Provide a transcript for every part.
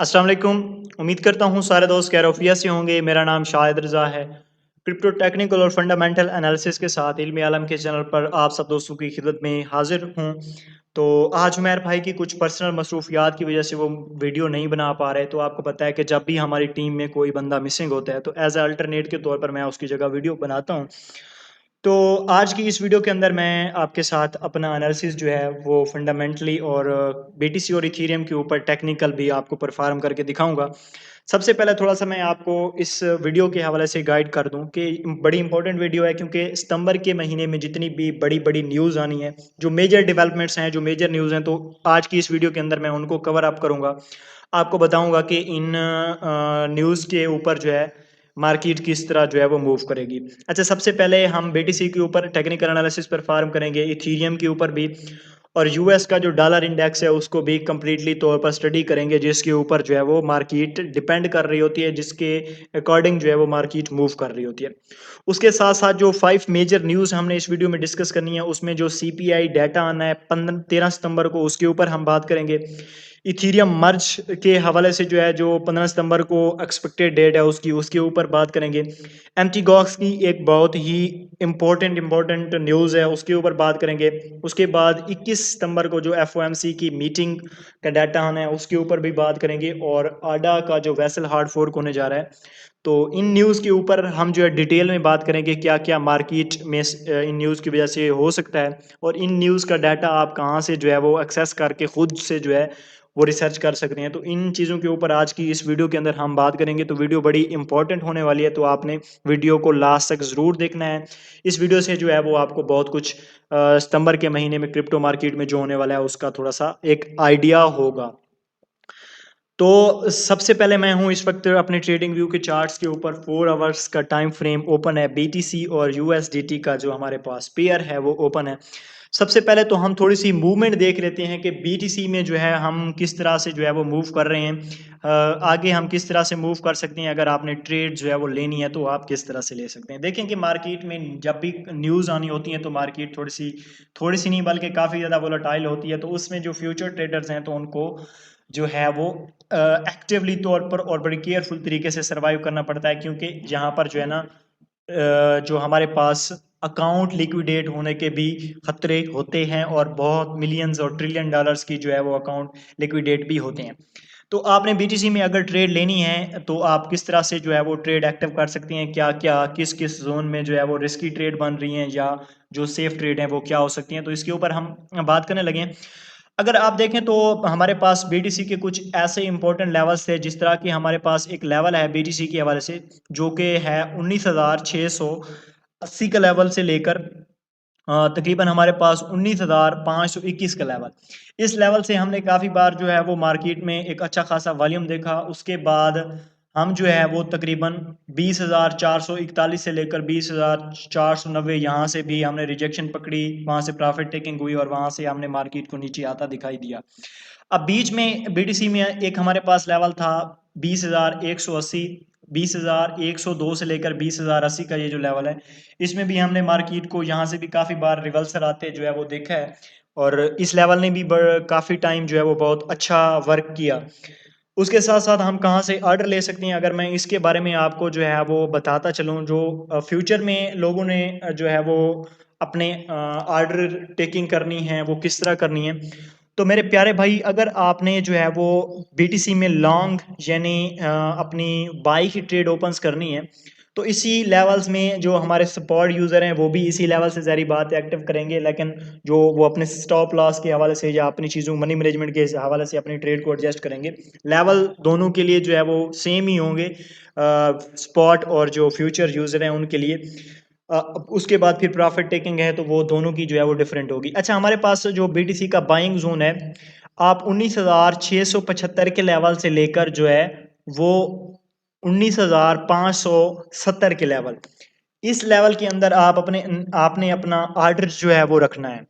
अस्सलाम वालेकुम। उम्मीद करता हूँ सारे दोस्त खैर-ओ-आफ़ियत से होंगे। मेरा नाम शाहिद रज़ा है। क्रिप्टो टेक्निकल और फंडामेंटल एनालिसिस के साथ इल्म आलम के चैनल पर आप सब दोस्तों की खिदमत में हाज़िर हूँ। तो आज उमैर भाई की कुछ पर्सनल मसरूफ़ियात की वज़ह से वो वीडियो नहीं बना पा रहे। तो आपको पता है कि जब भी हमारी टीम में कोई बंदा मिसिंग होता है तो एज़ अ अल्टरनेट के तौर पर मैं उसकी जगह वीडियो बनाता हूँ। तो आज की इस वीडियो के अंदर मैं आपके साथ अपना एनालिसिस जो है वो फंडामेंटली और बीटीसी और इथेरियम के ऊपर टेक्निकल भी आपको परफॉर्म करके दिखाऊंगा। सबसे पहले थोड़ा-सा मैं आपको इस वीडियो के हवाले से गाइड कर दूं कि बड़ी इंपॉर्टेंट वीडियो है क्योंकि सितंबर के महीने में जितनी भी बड़ी-बड़ी न्यूज़ आनी है, जो मेजर डेवलपमेंट्स हैं, जो मेजर न्यूज़ हैं, तो आज की इस वीडियो के अंदर मैं उनको कवर अप करूँगा। आपको बताऊँगा कि इन न्यूज़ के ऊपर जो है मार्केट किस तरह जो है वो मूव करेगी। अच्छा, सबसे पहले हम बीटीसी के ऊपर टेक्निकल एनालिसिस परफॉर्म करेंगे, इथेरियम के ऊपर भी और यूएस का जो डॉलर इंडेक्स है उसको भी कंप्लीटली तौर पर स्टडी करेंगे, जिसके ऊपर जो है वो मार्केट डिपेंड कर रही होती है, जिसके अकॉर्डिंग जो है वो मार्केट मूव कर रही होती है। उसके साथ-साथ जो 5 मेजर न्यूज़ हमने इस वीडियो में डिस्कस करनी है, उसमें जो सीपीआई डाटा आना है 13 सितंबर को, उसके ऊपर हम बात करेंगे। इथेरियम मर्ज के हवाले से जो है, जो 15 सितंबर को एक्सपेक्टेड डेट है उसकी, उसके ऊपर बात करेंगे। एमटीगॉक्स की एक बहुत ही इम्पोर्टेंट न्यूज़ है, उसके ऊपर बात करेंगे। उसके बाद 21 सितंबर को जो एफओएमसी की मीटिंग का डाटा आना है, उसके ऊपर भी बात करेंगे और आडा का जो वेसल हार्ड फोर्क होने जा रहा है। तो इन न्यूज़ के ऊपर हम जो है डिटेल में बात करेंगे, क्या-क्या मार्केट में इन न्यूज़ की वजह से हो सकता है और इन न्यूज़ का डाटा आप कहाँ से जो है वो एक्सेस करके खुद से जो है वो रिसर्च कर सकते हैं। तो इन चीज़ों के ऊपर आज की इस वीडियो के अंदर हम बात करेंगे, तो वीडियो बड़ी इंपॉर्टेंट होने वाली है, तो आपने वीडियो को लास्ट तक ज़रूर देखना है। इस वीडियो से जो है वो आपको बहुत कुछ सितंबर के महीने में क्रिप्टो मार्केट में जो होने वाला है उसका थोड़ा-सा एक आइडिया होगा। तो सबसे पहले मैं हूँ इस वक़्त अपने ट्रेडिंग व्यू के चार्ट्स के ऊपर 4 आवर्स का टाइम फ्रेम ओपन है, बीटीसी और यूएसडीटी का जो हमारे पास पेयर है वो ओपन है। सबसे पहले तो हम थोड़ी-सी मूवमेंट देख लेते हैं कि बीटीसी में जो है हम किस तरह से जो है वो मूव कर रहे हैं। आगे हम किस तरह से मूव कर सकते हैं, अगर आपने ट्रेड जो है वो लेनी है तो आप किस तरह से ले सकते हैं। देखें कि मार्केट में जब भी न्यूज़ आनी होती है तो मार्केट थोड़ी-सी नहीं बल्कि काफ़ी ज़्यादा वोलेटाइल होती है, तो उसमें जो फ्यूचर ट्रेडर्स हैं तो उनको जो है वो एक्टिवली तौर पर और बड़ी केयरफुल तरीके से सर्वाइव करना पड़ता है, क्योंकि यहाँ पर जो है ना जो हमारे पास अकाउंट लिक्विडेट होने के भी खतरे होते हैं और बहुत मिलियंस और ट्रिलियन डॉलर्स की जो है वो अकाउंट लिक्विडेट भी होते हैं। तो आपने बीटीसी में अगर ट्रेड लेनी है तो आप किस तरह से जो है वो ट्रेड एक्टिव कर सकते हैं, क्या-क्या किस-किस ज़ोन में जो है वो रिस्की ट्रेड बन रही हैं या जो सेफ ट्रेड है वो क्या हो सकती हैं, तो इसके ऊपर हम बात करने लगे हैं। अगर आप देखें तो हमारे पास बीटीसी के कुछ ऐसे इंपॉर्टेंट लेवल्स थे, जिस तरह की हमारे पास एक लेवल है बीटीसी के हवाले से जो कि है 19,680 का लेवल से लेकर तकरीबन हमारे पास 19,521 का लेवल। इस लेवल से हमने काफ़ी बार जो है वो मार्केट में एक अच्छा खासा वॉल्यूम देखा। उसके बाद हम जो है वो तकरीबन 20,441 से लेकर 20,490 यहाँ से भी हमने रिजेक्शन पकड़ी, वहाँ से प्रॉफिट टेकिंग हुई और वहाँ से हमने मार्केट को नीचे आता दिखाई दिया। अब बीच में बीटीसी में एक हमारे पास लेवल था 20,180, 20,102 से लेकर 20,080 का ये जो लेवल है, इसमें भी हमने मार्केट को यहाँ से भी काफ़ी बार रिवर्सल आते जो है वो देखा है और इस लेवल ने भी काफ़ी टाइम जो है वो बहुत अच्छा वर्क किया। उसके साथ-साथ हम कहाँ से ऑर्डर ले सकते हैं, अगर मैं इसके बारे में आपको जो है वो बताता चलूँ, जो फ्यूचर में लोगों ने जो है वो अपने ऑर्डर टेकिंग करनी है, वो किस तरह करनी है। तो मेरे प्यारे भाई, अगर आपने जो है वो बीटीसी में लॉन्ग यानी अपनी बाई की ट्रेड ओपन्स करनी है, तो इसी लेवल्स में जो हमारे सपोर्ट यूज़र हैं वो भी इसी लेवल से ज़ाहिर बात है एक्टिव करेंगे, लेकिन जो वो अपने स्टॉप लॉस के हवाले से या अपनी चीज़ों मनी मैनेजमेंट के हवाले से अपनी ट्रेड को एडजस्ट करेंगे। लेवल दोनों के लिए जो है वो सेम ही होंगे, स्पॉट और जो फ्यूचर यूज़र हैं उनके लिए। उसके बाद फिर प्रॉफिट टेकिंग है तो वो दोनों की जो है वो डिफरेंट होगी। अच्छा, हमारे पास जो बीटीसी का बाइंग ज़ोन है, आप 19,675 के लेवल से लेकर जो है वो 19,570 के लेवल, इस लेवल के अंदर आपने अपना ऑर्डर जो है वो रखना है।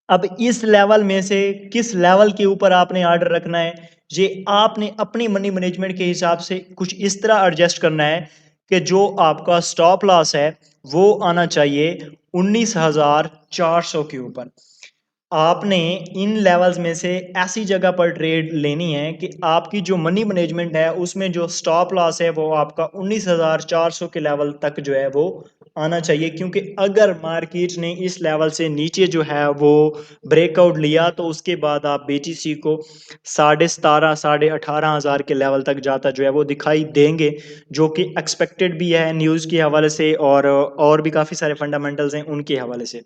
अब इस लेवल में से किस लेवल के ऊपर आपने ऑर्डर रखना है, ये आपने अपनी मनी मैनेजमेंट के हिसाब से कुछ इस तरह एडजस्ट करना है कि जो आपका स्टॉप लॉस है वो आना चाहिए 19,400 के ऊपर। आपने इन लेवल्स में से ऐसी जगह पर ट्रेड लेनी है कि आपकी जो मनी मैनेजमेंट है उसमें जो स्टॉप लॉस है वो आपका 19,400 के लेवल तक जो है वो आना चाहिए, क्योंकि अगर मार्केट ने इस लेवल से नीचे जो है वो ब्रेकआउट लिया तो उसके बाद आप बीटीसी को 17,500 18,000 के लेवल तक जाता जो है वो दिखाई देंगे, जो कि एक्सपेक्टेड भी है न्यूज़ के हवाले से और भी काफ़ी सारे फंडामेंटल्स हैं उनके हवाले से।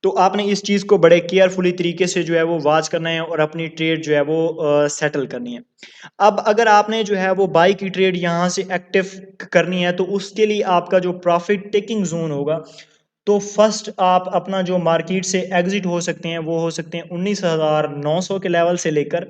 तो आपने इस चीज़ को बड़े केयरफुली तरीके से जो है वो वॉच करना है और अपनी ट्रेड जो है वो सेटल करनी है। अब अगर आपने जो है वो बाई की ट्रेड यहाँ से एक्टिव करनी है तो उसके लिए आपका जो प्रॉफिट टेकिंग जोन होगा, तो फर्स्ट आप अपना जो मार्केट से एग्जिट हो सकते हैं वो हो सकते हैं 19,900 के लेवल से लेकर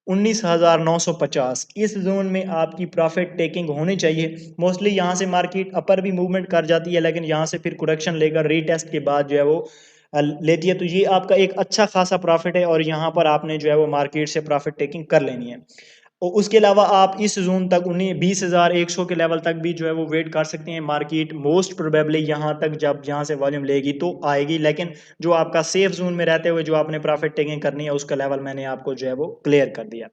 19,950, इस जोन में आपकी प्रॉफिट टेकिंग होनी चाहिए। मोस्टली यहाँ से मार्केट अपर भी मूवमेंट कर जाती है, लेकिन यहाँ से फिर करेक्शन लेकर रीटेस्ट के बाद जो है वो लेती है, तो ये आपका एक अच्छा खासा प्रॉफिट है और यहाँ पर आपने जो है वो मार्केट से प्रॉफिट टेकिंग कर लेनी है। और उसके अलावा आप इस जोन तक उन्हें 20,100 के लेवल तक भी जो है वो वेट कर सकते हैं। मार्केट मोस्ट प्रोबेबली यहाँ तक जब यहाँ से वॉल्यूम लेगी तो आएगी, लेकिन जो आपका सेफ जोन में रहते हुए जो आपने प्रॉफिट टेकिंग करनी है उसका लेवल मैंने आपको जो है वो क्लियर कर दिया।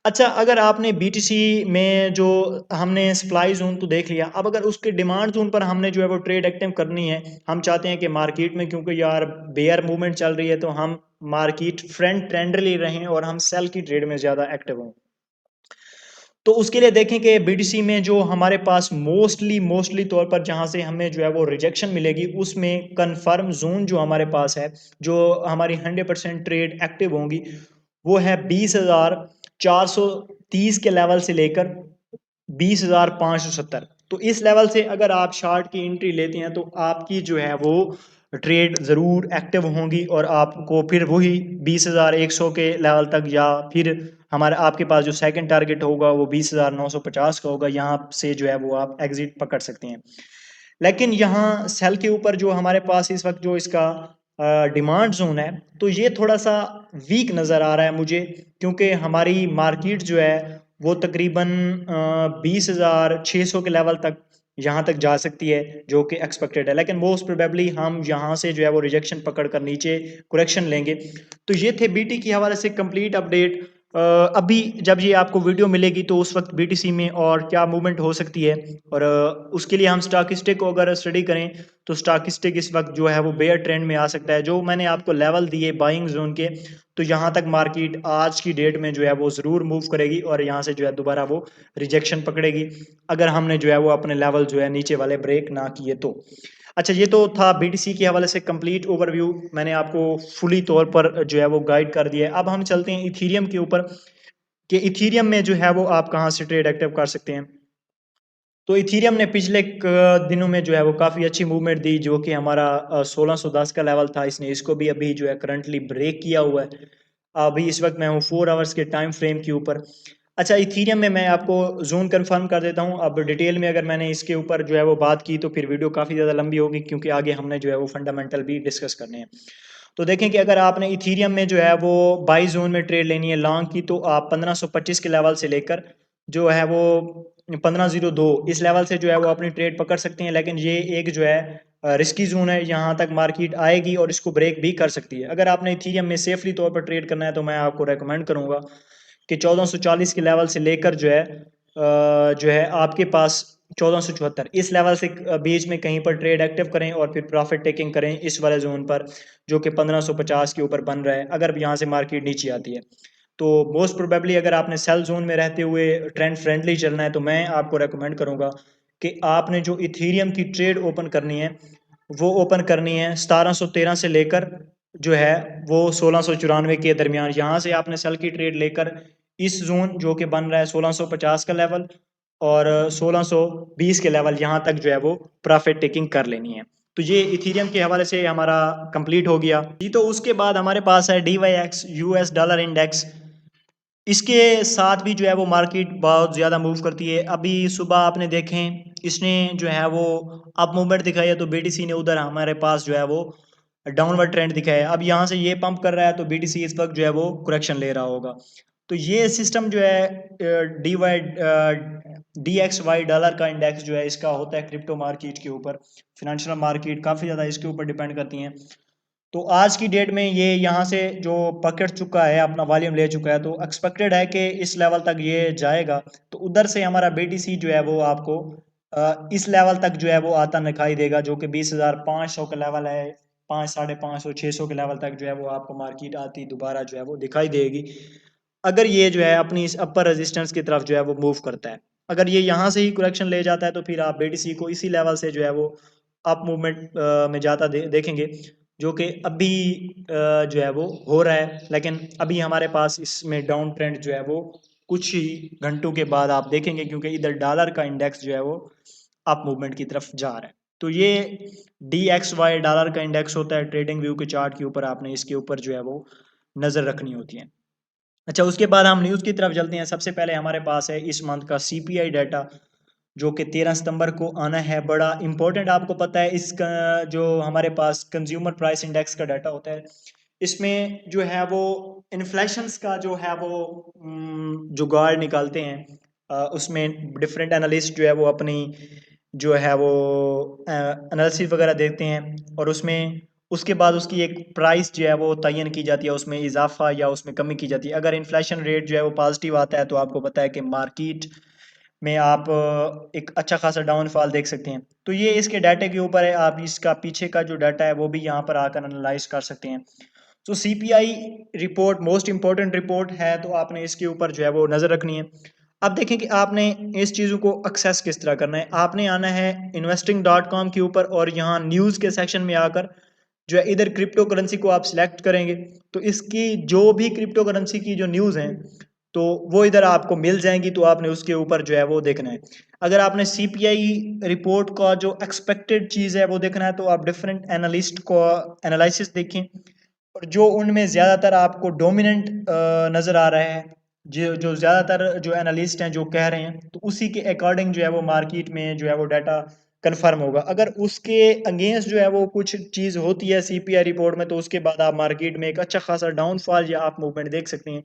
अच्छा, अगर आपने बीटीसी में जो हमने सप्लाई जोन तो देख लिया, अब अगर उसके डिमांड जोन पर हमने जो है वो ट्रेड एक्टिव करनी है, हम चाहते हैं कि मार्केट में क्योंकि यार बेयर मूवमेंट चल रही है तो हम मार्केट फ्रंट ट्रेंडली रहें और हम सेल की ट्रेड में ज़्यादा एक्टिव हों। तो उसके लिए देखें कि बीटीसी में जो हमारे पास मोस्टली तौर पर जहाँ से हमें जो है वो रिजेक्शन मिलेगी, उसमें कन्फर्म जोन जो हमारे पास है, जो हमारी 100% ट्रेड एक्टिव होंगी, वो है 20,430 के लेवल से लेकर 20,570। तो इस लेवल से अगर आप शार्ट की एंट्री लेते हैं तो आपकी जो है वो ट्रेड ज़रूर एक्टिव होंगी और आपको फिर वही 20,100 के लेवल तक, या फिर हमारे आपके पास जो सेकंड टारगेट होगा वो 20,950 का होगा, यहाँ से जो है वो आप एग्जिट पकड़ सकते हैं। लेकिन यहाँ सेल के ऊपर जो हमारे पास इस वक्त जो इसका डिमांड जोन है, तो ये थोड़ा सा वीक नज़र आ रहा है मुझे, क्योंकि हमारी मार्केट जो है वो तकरीबन 20,600 के लेवल तक यहाँ तक जा सकती है, जो कि एक्सपेक्टेड है, लेकिन मोस्ट प्रोबेबली हम यहाँ से जो है वो रिजेक्शन पकड़ कर नीचे करेक्शन लेंगे। तो ये थे बीटी के हवाले से कंप्लीट अपडेट। अभी जब ये आपको वीडियो मिलेगी तो उस वक्त बीटीसी में और क्या मूवमेंट हो सकती है, और उसके लिए हम स्टॉकिस्टिक को अगर स्टडी करें तो स्टॉकिस्टिक इस वक्त जो है वो बेयर ट्रेंड में आ सकता है। जो मैंने आपको लेवल दिए बाइंग जोन के, तो यहाँ तक मार्केट आज की डेट में जो है वो ज़रूर मूव करेगी और यहाँ से जो है दोबारा वो रिजेक्शन पकड़ेगी, अगर हमने जो है वो अपने लेवल जो है नीचे वाले ब्रेक ना किए तो। अच्छा, ये तो था बीटीसी के हवाले से कंप्लीट ओवरव्यू, मैंने आपको फुली तौर पर जो है वो गाइड कर दिया है। अब हम चलते हैं इथीरियम के ऊपर कि इथीरियम में जो है वो आप कहाँ से ट्रेड एक्टिव कर सकते हैं। तो इथीरियम ने पिछले दिनों में जो है वो काफ़ी अच्छी मूवमेंट दी, जो कि हमारा 1610 का लेवल था, इसने इसको भी अभी जो है करंटली ब्रेक किया हुआ है। अभी इस वक्त मैं हूँ 4 आवर्स के टाइम फ्रेम के ऊपर। अच्छा, इथीरियम में मैं आपको जोन कंफर्म कर देता हूँ। अब डिटेल में अगर मैंने इसके ऊपर जो है वो बात की तो फिर वीडियो काफ़ी ज़्यादा लंबी होगी, क्योंकि आगे हमने जो है वो फंडामेंटल भी डिस्कस करने हैं। तो देखें कि अगर आपने इथीरियम में जो है वो बाई जोन में ट्रेड लेनी है लॉन्ग की, तो आप 1525 के लेवल से लेकर जो है वो 1502 इस लेवल से जो है वो अपनी ट्रेड पकड़ सकते हैं। लेकिन ये एक जो है रिस्की जोन है, यहाँ तक मार्केट आएगी और इसको ब्रेक भी कर सकती है। अगर आपने इथीरियम में सेफली तौर पर ट्रेड करना है तो मैं आपको रेकमेंड करूँगा कि 1440 के लेवल से लेकर जो है आपके पास 1474 इस लेवल से बीच में कहीं पर ट्रेड एक्टिव करें और फिर प्रॉफिट टेकिंग करें इस वाले जोन पर, जो कि 1550 के ऊपर बन रहा है। अगर यहाँ से मार्केट नीचे आती है तो मोस्ट प्रोबेबली अगर आपने सेल जोन में रहते हुए ट्रेंड फ्रेंडली चलना है तो मैं आपको रेकमेंड करूंगा कि आपने जो इथीरियम की ट्रेड ओपन करनी है वो ओपन करनी है 1713 से लेकर जो है वो 1694 के दरमियान। यहाँ से आपने सेल की ट्रेड लेकर इस जोन जो कि बन रहा है 1650 का लेवल और 1620 के लेवल, यहाँ तक जो है वो प्रॉफिट टेकिंग कर लेनी है। तो ये इथीरियम के हवाले से हमारा कंप्लीट हो गया जी। तो उसके बाद हमारे पास है DYX यूएस डॉलर इंडेक्स। इसके साथ भी जो है वो मार्केट बहुत ज़्यादा मूव करती है। अभी सुबह आपने देखें इसने जो है वो अप मूवमेंट दिखाई है, तो बीटीसी ने उधर हमारे पास जो है वो डाउनवर्ड ट्रेंड दिखाया है। अब यहाँ से ये पंप कर रहा है तो बीटीसी इस वक्त जो है वो करेक्शन ले रहा होगा। तो ये सिस्टम जो है DXY डॉलर का इंडेक्स जो है इसका होता है क्रिप्टो मार्केट के ऊपर। फिनेंशियल मार्केट काफ़ी ज़्यादा इसके ऊपर डिपेंड करती हैं। तो आज की डेट में ये यहाँ से जो पकड़ चुका है, अपना वॉल्यूम ले चुका है, तो एक्सपेक्टेड है कि इस लेवल तक ये जाएगा। तो उधर से हमारा बीटीसी जो है वो आपको इस लेवल तक जो है वो आता दिखाई देगा, जो कि 20,500 का लेवल है। 5, 550, 600 के लेवल तक जो है वो आपको मार्केट आती दोबारा जो है वो दिखाई देगी, अगर ये जो है अपनी इस अपर रेजिस्टेंस की तरफ जो है वो मूव करता है। अगर ये यहाँ से ही करेक्शन ले जाता है तो फिर आप बीटीसी को इसी लेवल से जो है वो अप मूवमेंट में जाता देखेंगे, जो कि अभी जो है वो हो रहा है। लेकिन अभी हमारे पास इसमें डाउन ट्रेंड जो है वो कुछ ही घंटों के बाद आप देखेंगे, क्योंकि इधर डॉलर का इंडेक्स जो है वो अप मूवमेंट की तरफ जा रहा है। तो ये DXY डॉलर का इंडेक्स होता है। ट्रेडिंग व्यू के चार्ट के ऊपर आपने इसके ऊपर जो है वो नज़र रखनी होती है। अच्छा, उसके बाद हम न्यूज़ की तरफ चलते हैं। सबसे पहले हमारे पास है इस मंथ का CPI डाटा, जो कि 13 सितंबर को आना है। बड़ा इंपॉर्टेंट, आपको पता है इसका जो हमारे पास कंज्यूमर प्राइस इंडेक्स का डाटा होता है, इसमें जो है वो इन्फ्लेशंस का जो है वो जुगाड़ निकालते हैं। उसमें डिफरेंट एनालिस्ट जो है वो अपनी जो है वो एनालिसिस वगैरह देते हैं, और उसमें उसके बाद उसकी एक प्राइस जो है वो तयन की जाती है, उसमें इजाफा या उसमें कमी की जाती है। अगर इन्फ्लेशन रेट जो है वो पॉजिटिव आता है तो आपको पता है कि मार्केट में आप एक अच्छा खासा डाउनफॉल देख सकते हैं। तो ये इसके डाटे के ऊपर है, आप इसका पीछे का जो डाटा है वो भी यहाँ पर आकर एनालाइज कर सकते हैं। तो CPI report most important report है, तो आपने इसके ऊपर जो है वो नज़र रखनी है। अब देखें कि आपने इस चीज़ों को एक्सेस किस तरह करना है। आपने आना है investing.com के ऊपर, और यहाँ न्यूज़ के सेक्शन में आकर जो है इधर क्रिप्टो करेंसी को आप सिलेक्ट करेंगे, तो इसकी जो भी क्रिप्टो करेंसी की जो न्यूज़ हैं तो वो इधर आपको मिल जाएंगी। तो आपने उसके ऊपर जो है वो देखना है। अगर आपने CPI रिपोर्ट का जो एक्सपेक्टेड चीज़ है वो देखना है, तो आप डिफरेंट एनालिस्ट को एनालिसिस देखें, और जो उनमें ज़्यादातर आपको डोमिनेंट नज़र आ रहा है, जो जो ज़्यादातर जो एनालिस्ट हैं जो कह रहे हैं, तो उसी के अकॉर्डिंग जो है वो मार्केट में जो है वो डाटा कंफर्म होगा। अगर उसके अगेंस्ट जो है वो कुछ चीज़ होती है CPI रिपोर्ट में, तो उसके बाद आप मार्केट में एक अच्छा खासा डाउनफॉल या आप मूवमेंट देख सकते हैं।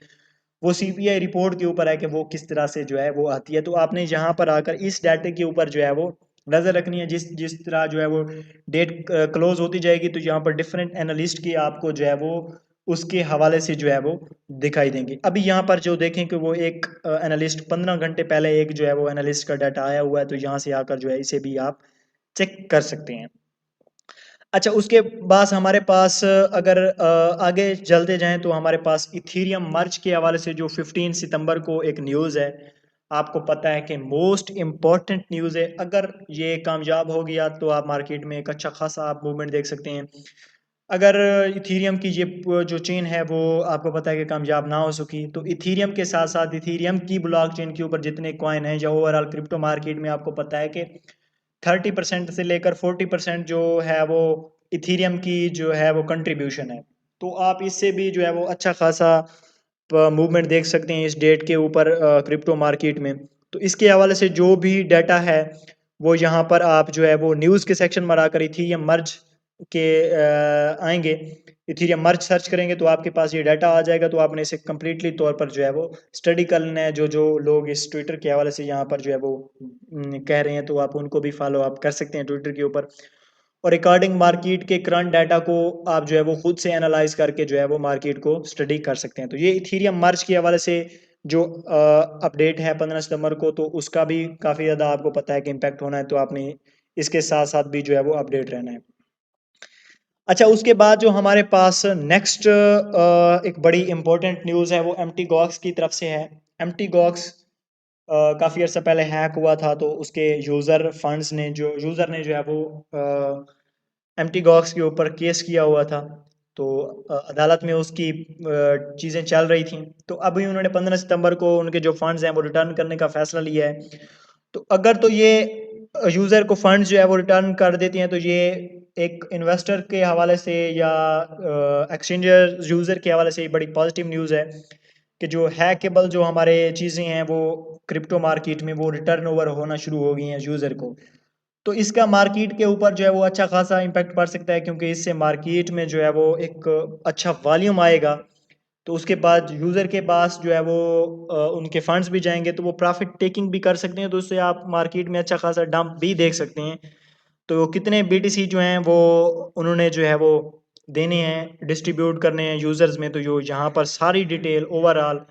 वो CPI रिपोर्ट के ऊपर है कि वो किस तरह से जो है वो आती है। तो आपने यहाँ पर आकर इस डाटे के ऊपर जो है वो नज़र रखनी है। जिस जिस तरह जो है वो डेट क्लोज होती जाएगी, तो यहाँ पर डिफरेंट एनालिस्ट की आपको जो है वो उसके हवाले से जो है वो दिखाई देंगे। अभी यहाँ पर जो देखें कि वो एक एनालिस्ट 15 घंटे पहले एक जो है वो एनालिस्ट का डाटा आया हुआ है, तो यहाँ से आकर जो है इसे भी आप चेक कर सकते हैं। अच्छा, उसके बाद हमारे पास अगर आगे चलते जाएँ, तो हमारे पास इथेरियम मर्ज के हवाले से जो 15 सितंबर को एक न्यूज़ है, आपको पता है कि मोस्ट इम्पोर्टेंट न्यूज़ है। अगर ये कामयाब हो गया तो आप मार्केट में एक अच्छा खासा आप मूवमेंट देख सकते हैं। अगर इथेरियम की ये जो चेन है वो आपको पता है कि कामयाब ना हो सकी, तो इथेरियम के साथ-साथ इथेरियम की ब्लॉकचेन के ऊपर जितने कॉइन हैं, या ओवरऑल क्रिप्टो मार्केट में आपको पता है कि 30% से लेकर 40% जो है वो इथेरियम की जो है वो कंट्रीब्यूशन है। तो आप इससे भी जो है वो अच्छा खासा मूवमेंट देख सकते हैं इस डेट के ऊपर क्रिप्टो मार्केट में। तो इसके हवाले से जो भी डाटा है वो यहाँ पर आप जो है वो न्यूज़ के सेक्शन में आकर इथेरियम मर्ज के आएंगे। इथेरियम मर्ज सर्च करेंगे तो आपके पास ये डाटा आ जाएगा। तो आपने इसे कम्प्लीटली तौर पर जो है वो स्टडी कर लेना है। जो जो लोग इस ट्विटर के हवाले से यहाँ पर जो है वो कह रहे हैं, तो आप उनको भी फॉलो अप कर सकते हैं ट्विटर के ऊपर। और अकॉर्डिंग मार्केट के करंट डाटा को आप जो है वो खुद से एनालाइज करके जो है वो मार्केट को स्टडी कर सकते हैं। तो ये इथेरियम मर्ज के हवाले से जो अपडेट है 15 सितंबर को, तो उसका भी काफ़ी ज़्यादा आपको पता है कि इम्पैक्ट होना है। तो आपने इसके साथ साथ भी जो है वो अपडेट रहना है। अच्छा, उसके बाद जो हमारे पास नेक्स्ट एक बड़ी इंपॉर्टेंट न्यूज़ है वो एम्प्टी गॉक्स की तरफ से है। एम्प्टी गॉक्स काफ़ी अर्सा पहले हैक हुआ था, तो उसके यूज़र ने जो है वो एम्प्टी गॉक्स के ऊपर केस किया हुआ था। तो अदालत में उसकी चीज़ें चल रही थी। तो अभी उन्होंने 15 सितंबर को उनके जो फंड्स हैं वो रिटर्न करने का फैसला लिया है। तो अगर तो ये यूज़र को फंड्स जो है वो रिटर्न कर देती हैं, तो ये एक इन्वेस्टर के हवाले से या एक्सचेंजर यूज़र के हवाले से बड़ी पॉजिटिव न्यूज़ है कि जो हैकेबल जो हमारे चीज़ें हैं वो क्रिप्टो मार्केट में वो रिटर्न ओवर होना शुरू हो गई हैं यूज़र को। तो इसका मार्केट के ऊपर जो है वो अच्छा खासा इम्पैक्ट पड़ सकता है, क्योंकि इससे मार्केट में जो है वो एक अच्छा वॉल्यूम आएगा। तो उसके बाद यूज़र के पास जो है वो उनके फंड्स भी जाएँगे, तो वो प्रॉफ़िट टेकिंग भी कर सकते हैं। तो उससे आप मार्केट में अच्छा खासा डंप भी देख सकते हैं। तो कितने BTC जो हैं वो उन्होंने जो है वो देने हैं, डिस्ट्रीब्यूट करने हैं यूज़र्स में, तो जो यहाँ पर सारी डिटेल ओवरऑल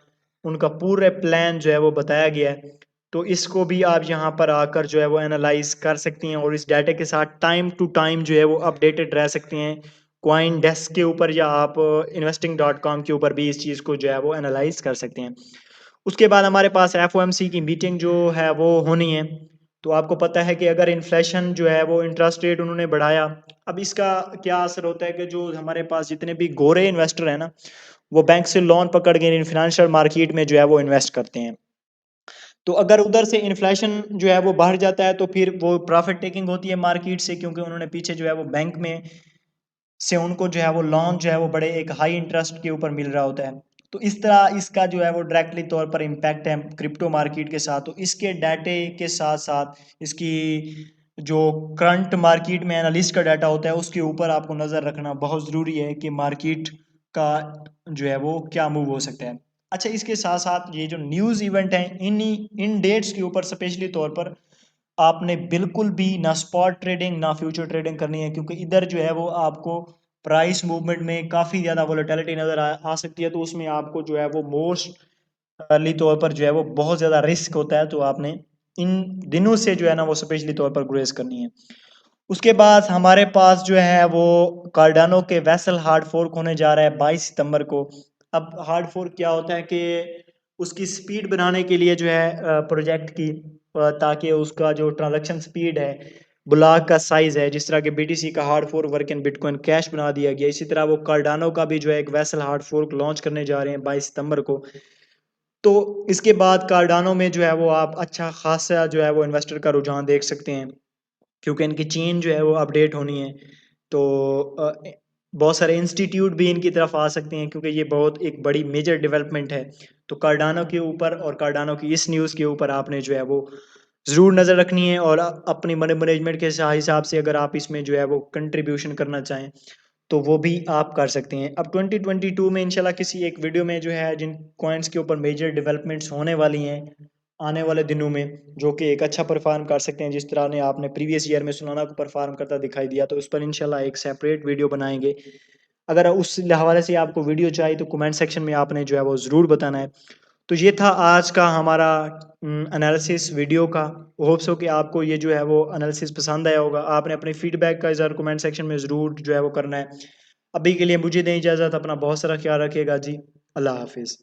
उनका पूरे प्लान जो है वो बताया गया है। तो इसको भी आप यहाँ पर आकर जो है वो एनालाइज़ कर सकती हैं और इस डाटा के साथ टाइम टू टाइम जो है वो अपडेटेड रह सकती हैं। कॉइन डेस्क के ऊपर या आप investing.com के ऊपर भी इस चीज़ को जो है वो एनालाइज़ कर सकते हैं। उसके बाद हमारे पास एफओएमसी की मीटिंग जो है वो होनी है। तो आपको पता है कि अगर इन्फ्लेशन जो है वो इंटरेस्ट रेट उन्होंने बढ़ाया, अब इसका क्या असर होता है कि जो हमारे पास जितने भी गोरे इन्वेस्टर हैं ना, वो बैंक से लोन पकड़ के इन फाइनेंशियल मार्केट में जो है वो इन्वेस्ट करते हैं। तो अगर उधर से इन्फ्लेशन जो है वो बढ़ जाता है तो फिर वो प्रॉफिट टेकिंग होती है मार्केट से, क्योंकि उन्होंने पीछे जो है वो बैंक में से उनको जो है वो लोन जो है वो बड़े एक हाई इंटरेस्ट के ऊपर मिल रहा होता है। तो इस तरह इसका जो है वो डायरेक्टली तौर पर इम्पैक्ट है क्रिप्टो मार्केट के साथ। तो इसके डाटे के साथ साथ इसकी जो करंट मार्केट में एनालिस्ट का डाटा होता है उसके ऊपर आपको नज़र रखना बहुत ज़रूरी है कि मार्केट का जो है वो क्या मूव हो सकता है। अच्छा, इसके साथ साथ ये जो न्यूज़ इवेंट हैं इन डेट्स के ऊपर स्पेशली तौर पर आपने बिल्कुल भी ना स्पॉट ट्रेडिंग ना फ्यूचर ट्रेडिंग करनी है, क्योंकि इधर जो है वो आपको प्राइस मूवमेंट में काफ़ी ज़्यादा वोलेटिलिटी नज़र आ सकती है। तो उसमें आपको जो है वो मोस्ट अर्ली तौर पर जो है वो बहुत ज़्यादा रिस्क होता है। तो आपने इन दिनों से जो है ना वो स्पेशली तौर पर ग्रेस करनी है। उसके बाद हमारे पास जो है वो कार्डानो के वेसल हार्ड फोर्क होने जा रहा है 22 सितंबर को। अब हार्ड फोर्क क्या होता है कि उसकी स्पीड बनाने के लिए जो है प्रोजेक्ट की, ताकि उसका जो ट्रांजैक्शन स्पीड है, ब्लॉक का साइज़ है, जिस तरह के बीटीसी का hard fork work in bitcoin cash बना दिया गया, इसी तरह वो कार्डानो का भी जो है एक वेसल हार्ड फोर्क लॉन्च करने जा रहे हैं 22 सितंबर को। तो इसके बाद कार्डानो में जो है वो आप अच्छा खासा जो है वो इन्वेस्टर का रुझान देख सकते हैं, क्योंकि इनकी चेन जो है वो अपडेट होनी है। तो बहुत सारे इंस्टीट्यूट भी इनकी तरफ आ सकते हैं, क्योंकि ये बहुत एक बड़ी मेजर डेवलपमेंट है। तो कार्डानो के ऊपर और कार्डानो की इस न्यूज़ के ऊपर आपने जो है वो ज़रूर नज़र रखनी है, और अपनी मनी मैनेजमेंट के हिसाब से अगर आप इसमें जो है वो कंट्रीब्यूशन करना चाहें तो वो भी आप कर सकते हैं। अब 2022 में इंशाल्लाह किसी एक वीडियो में जो है जिन कॉइन्स के ऊपर मेजर डेवलपमेंट्स होने वाली हैं आने वाले दिनों में, जो कि एक अच्छा परफॉर्म कर सकते हैं, जिस तरह ने आपने प्रीवियस ईयर में सुनाना को परफॉर्म करता दिखाई दिया, तो उस पर इंशाल्लाह एक सेपरेट वीडियो बनाएंगे। अगर उस हवाले से आपको वीडियो चाहिए तो कमेंट सेक्शन में आपने जो है वो ज़रूर बताना है। तो ये था आज का हमारा एनालिसिस वीडियो का। होप्स हो कि आपको ये जो है वो एनालिसिस पसंद आया होगा। आपने अपने फीडबैक का इज़हार कमेंट सेक्शन में ज़रूर जो है वो करना है। अभी के लिए मुझे दें इजाज़त, अपना बहुत सारा ख्याल रखिएगा जी। अल्लाह हाफ़िज़।